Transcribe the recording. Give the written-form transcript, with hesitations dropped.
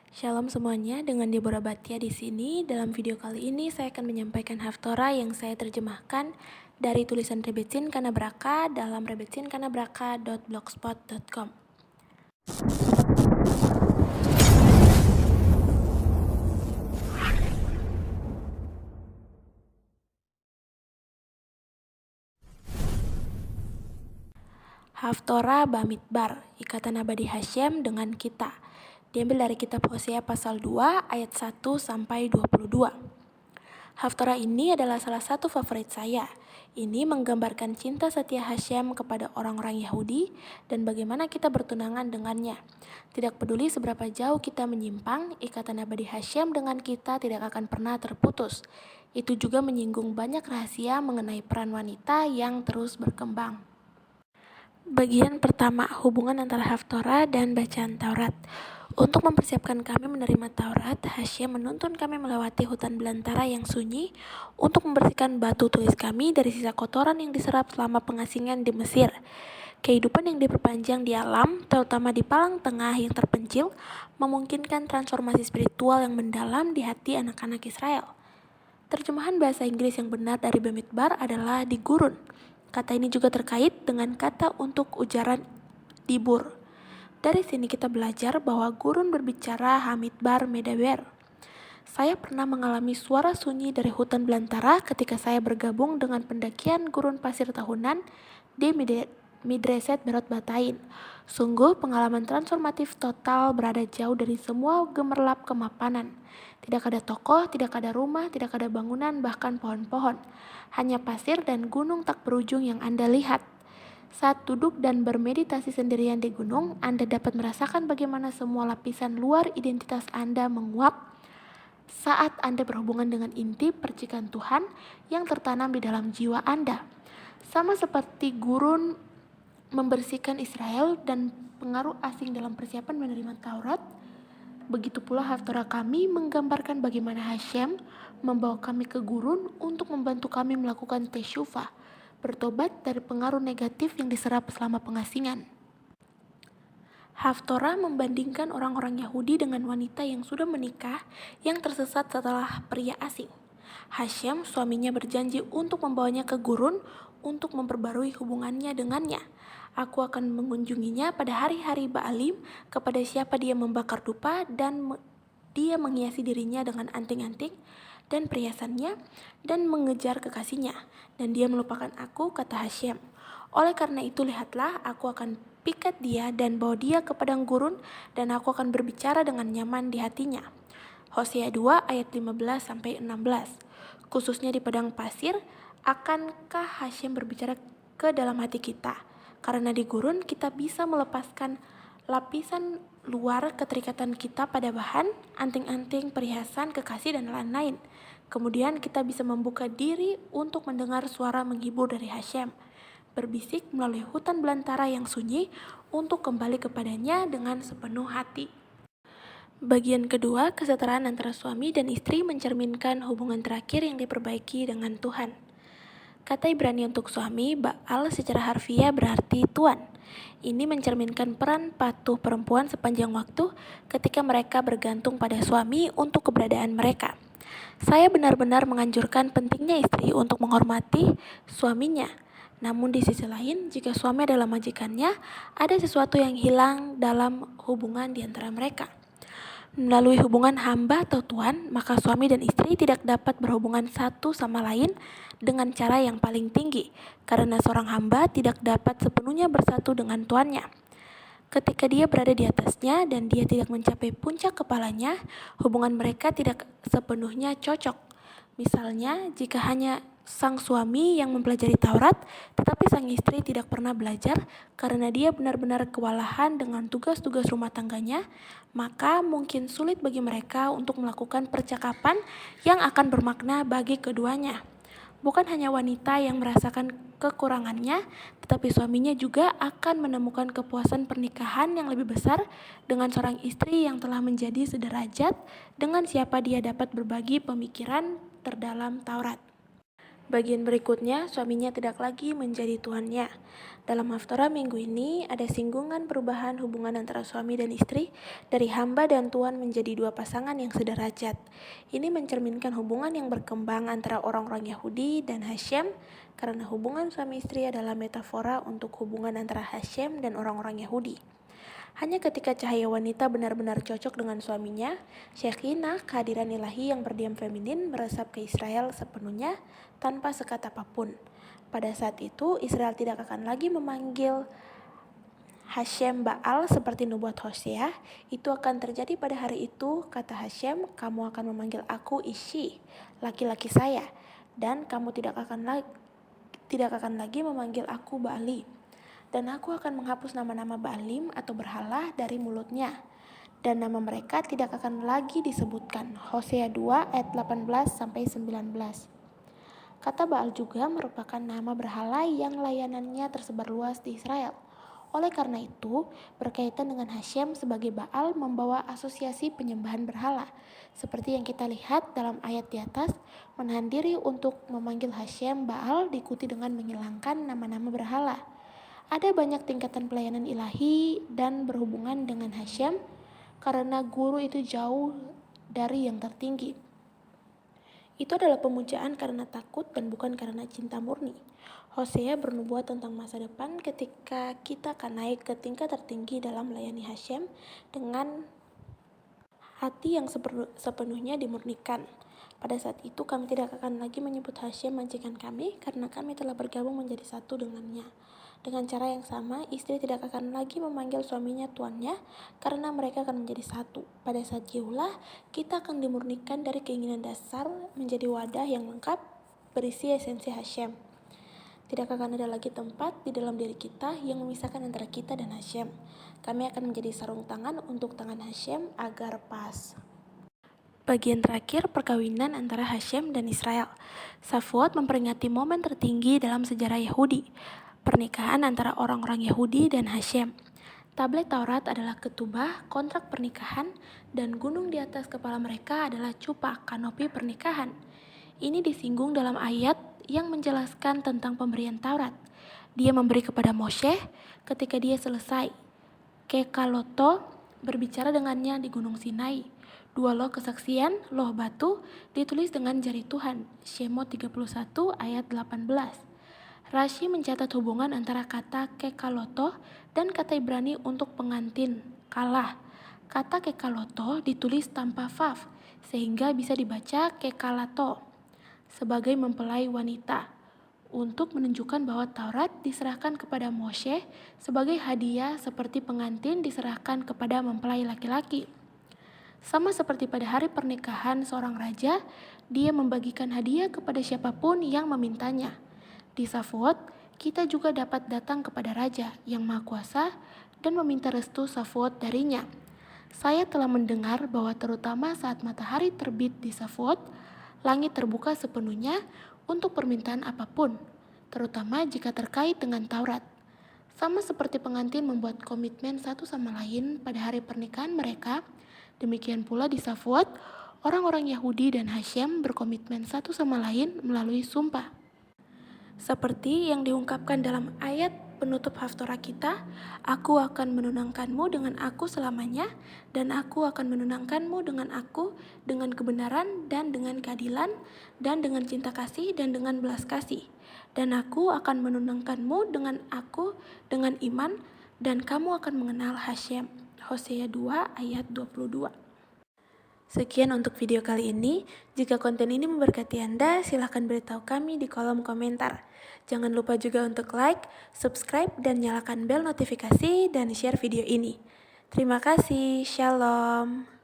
Shalom semuanya, dengan Deborah Batia di sini. Dalam video kali ini saya akan menyampaikan Haftorah yang saya terjemahkan dari tulisan Rebetsin Kanabraka dalam rebetsinKanabraka.blogspot.com. Haftorah Bamidbar, Ikatan Abadi Hashem dengan kita. Diambil dari kitab Hosea pasal 2 ayat 1 sampai 22. Haftorah ini adalah salah satu favorit saya. Ini menggambarkan cinta setia Hashem kepada orang-orang Yahudi dan bagaimana kita bertunangan dengannya. Tidak peduli seberapa jauh kita menyimpang, ikatan abadi Hashem dengan kita tidak akan pernah terputus. Itu juga menyinggung banyak rahasia mengenai peran wanita yang terus berkembang. Bagian pertama, hubungan antara Haftorah dan bacaan Taurat. Untuk mempersiapkan kami menerima Taurat, Hashem menuntun kami melewati hutan belantara yang sunyi untuk membersihkan batu tulis kami dari sisa kotoran yang diserap selama pengasingan di Mesir. Kehidupan yang diperpanjang di alam, terutama di palang tengah yang terpencil, memungkinkan transformasi spiritual yang mendalam di hati anak-anak Israel. Terjemahan bahasa Inggris yang benar dari Bamidbar adalah di gurun. Kata ini juga terkait dengan kata untuk ujaran dibur. Dari sini kita belajar bahwa gurun berbicara Hamidbar Medaber. Saya pernah mengalami suara sunyi dari hutan belantara ketika saya bergabung dengan pendakian gurun pasir tahunan di Midreset Berot Batain. Sungguh pengalaman transformatif total berada jauh dari semua gemerlap kemapanan. Tidak ada toko, tidak ada rumah, tidak ada bangunan, bahkan pohon-pohon. Hanya pasir dan gunung tak berujung yang Anda lihat. Saat duduk dan bermeditasi sendirian di gunung, Anda dapat merasakan bagaimana semua lapisan luar identitas Anda menguap saat Anda berhubungan dengan inti percikan Tuhan yang tertanam di dalam jiwa Anda. Sama seperti gurun membersihkan Israel dan pengaruh asing dalam persiapan menerima Taurat, begitu pula Haftorah kami menggambarkan bagaimana Hashem membawa kami ke gurun untuk membantu kami melakukan teshuvah, bertobat dari pengaruh negatif yang diserap selama pengasingan. Haftorah membandingkan orang-orang Yahudi dengan wanita yang sudah menikah yang tersesat setelah pria asing. Hashem, suaminya, berjanji untuk membawanya ke gurun untuk memperbarui hubungannya dengannya. Aku akan mengunjunginya pada hari-hari Baalim kepada siapa dia membakar dupa dan dia menghiasi dirinya dengan anting-anting dan perhiasannya dan mengejar kekasihnya. Dan dia melupakan aku, kata Hashem. Oleh karena itu lihatlah, aku akan pikat dia dan bawa dia ke padang gurun dan aku akan berbicara dengan nyaman di hatinya. Hosea 2 ayat 15-16. Khususnya di padang pasir, akankah Hashem berbicara ke dalam hati kita? Karena di gurun kita bisa melepaskan lapisan luar keterikatan kita pada bahan, anting-anting, perhiasan, kekasih, dan lain-lain. Kemudian kita bisa membuka diri untuk mendengar suara menghibur dari Hashem, berbisik melalui hutan belantara yang sunyi untuk kembali kepadanya dengan sepenuh hati. Bagian kedua, kesetaraan antara suami dan istri mencerminkan hubungan terakhir yang diperbaiki dengan Tuhan. Kata Ibrani untuk suami, Baal secara harfiah berarti tuan. Ini mencerminkan peran patuh perempuan sepanjang waktu ketika mereka bergantung pada suami untuk keberadaan mereka. Saya benar-benar menganjurkan pentingnya istri untuk menghormati suaminya. Namun di sisi lain, jika suami adalah majikannya, ada sesuatu yang hilang dalam hubungan di antara mereka. Melalui hubungan hamba atau tuan, maka suami dan istri tidak dapat berhubungan satu sama lain dengan cara yang paling tinggi, karena seorang hamba tidak dapat sepenuhnya bersatu dengan tuannya. Ketika dia berada di atasnya dan dia tidak mencapai puncak kepalanya, hubungan mereka tidak sepenuhnya cocok. Misalnya, jika hanya sang suami yang mempelajari Taurat, tetapi sang istri tidak pernah belajar karena dia benar-benar kewalahan dengan tugas-tugas rumah tangganya, maka mungkin sulit bagi mereka untuk melakukan percakapan yang akan bermakna bagi keduanya. Bukan hanya wanita yang merasakan kekurangannya, tetapi suaminya juga akan menemukan kepuasan pernikahan yang lebih besar dengan seorang istri yang telah menjadi sederajat dengan siapa dia dapat berbagi pemikiran terdalam Taurat. Bagian berikutnya, suaminya tidak lagi menjadi tuannya. Dalam Haftarah minggu ini, ada singgungan perubahan hubungan antara suami dan istri dari hamba dan tuan menjadi dua pasangan yang sederajat. Ini mencerminkan hubungan yang berkembang antara orang-orang Yahudi dan Hashem, karena hubungan suami istri adalah metafora untuk hubungan antara Hashem dan orang-orang Yahudi. Hanya ketika cahaya wanita benar-benar cocok dengan suaminya, Shekinah, kehadiran ilahi yang berdiam feminin, meresap ke Israel sepenuhnya tanpa sekat apapun. Pada saat itu, Israel tidak akan lagi memanggil Hashem Baal seperti nubuat Hosea. Itu akan terjadi pada hari itu, kata Hashem, kamu akan memanggil aku Ishi, laki-laki saya, dan kamu tidak akan lagi memanggil aku Baali. Dan aku akan menghapus nama-nama Baalim atau berhala dari mulutnya. Dan nama mereka tidak akan lagi disebutkan. Hosea 2 ayat 18-19. Kata Baal juga merupakan nama berhala yang layanannya tersebar luas di Israel. Oleh karena itu, berkaitan dengan Hashem sebagai Baal membawa asosiasi penyembahan berhala. Seperti yang kita lihat dalam ayat di atas, menahan diri untuk memanggil Hashem Baal diikuti dengan menghilangkan nama-nama berhala. Ada banyak tingkatan pelayanan ilahi dan berhubungan dengan Hashem karena guru itu jauh dari yang tertinggi. Itu adalah pemujaan karena takut dan bukan karena cinta murni. Hosea bernubuat tentang masa depan ketika kita akan naik ke tingkat tertinggi dalam melayani Hashem dengan hati yang sepenuhnya dimurnikan. Pada saat itu kami tidak akan lagi menyebut Hashem majikan kami karena kami telah bergabung menjadi satu dengannya. Dengan cara yang sama, istri tidak akan lagi memanggil suaminya tuannya karena mereka akan menjadi satu. Pada saat Geulah, kita akan dimurnikan dari keinginan dasar menjadi wadah yang lengkap berisi esensi Hashem. Tidak akan ada lagi tempat di dalam diri kita yang memisahkan antara kita dan Hashem. Kami akan menjadi sarung tangan untuk tangan Hashem agar pas. Bagian terakhir, perkawinan antara Hashem dan Israel. Shavuot memperingati momen tertinggi dalam sejarah Yahudi, pernikahan antara orang-orang Yahudi dan Hashem. Tablet Taurat adalah ketubah, kontrak pernikahan, dan gunung di atas kepala mereka adalah cupa, kanopi pernikahan. Ini disinggung dalam ayat yang menjelaskan tentang pemberian Taurat. Dia memberi kepada Moshe ketika dia selesai. Kekaloto berbicara dengannya di Gunung Sinai. 2 loh kesaksian, loh batu, ditulis dengan jari Tuhan. Shemot 31 ayat 18. Rashi mencatat hubungan antara kata kekaloto dan kata Ibrani untuk pengantin, kalah. Kata kekaloto ditulis tanpa vav, sehingga bisa dibaca kekalato, sebagai mempelai wanita, untuk menunjukkan bahwa Taurat diserahkan kepada Moshe sebagai hadiah seperti pengantin diserahkan kepada mempelai laki-laki. Sama seperti pada hari pernikahan seorang raja, dia membagikan hadiah kepada siapapun yang memintanya. Di Shavuot, kita juga dapat datang kepada Raja yang Maha Kuasa dan meminta restu Shavuot darinya. Saya telah mendengar bahwa terutama saat matahari terbit di Shavuot, langit terbuka sepenuhnya untuk permintaan apapun, terutama jika terkait dengan Taurat. Sama seperti pengantin membuat komitmen satu sama lain pada hari pernikahan mereka, demikian pula di Shavuot, orang-orang Yahudi dan Hashem berkomitmen satu sama lain melalui sumpah. Seperti yang diungkapkan dalam ayat penutup Haftarah kita, aku akan menunangkanmu dengan aku selamanya, dan aku akan menunangkanmu dengan aku, dengan kebenaran dan dengan keadilan, dan dengan cinta kasih dan dengan belas kasih. Dan aku akan menunangkanmu dengan aku, dengan iman, dan kamu akan mengenal Hashem. Hosea 2 ayat 22. Sekian untuk video kali ini. Jika konten ini memberkati Anda, silahkan beritahu kami di kolom komentar. Jangan lupa juga untuk like, subscribe, dan nyalakan bel notifikasi dan share video ini. Terima kasih. Shalom.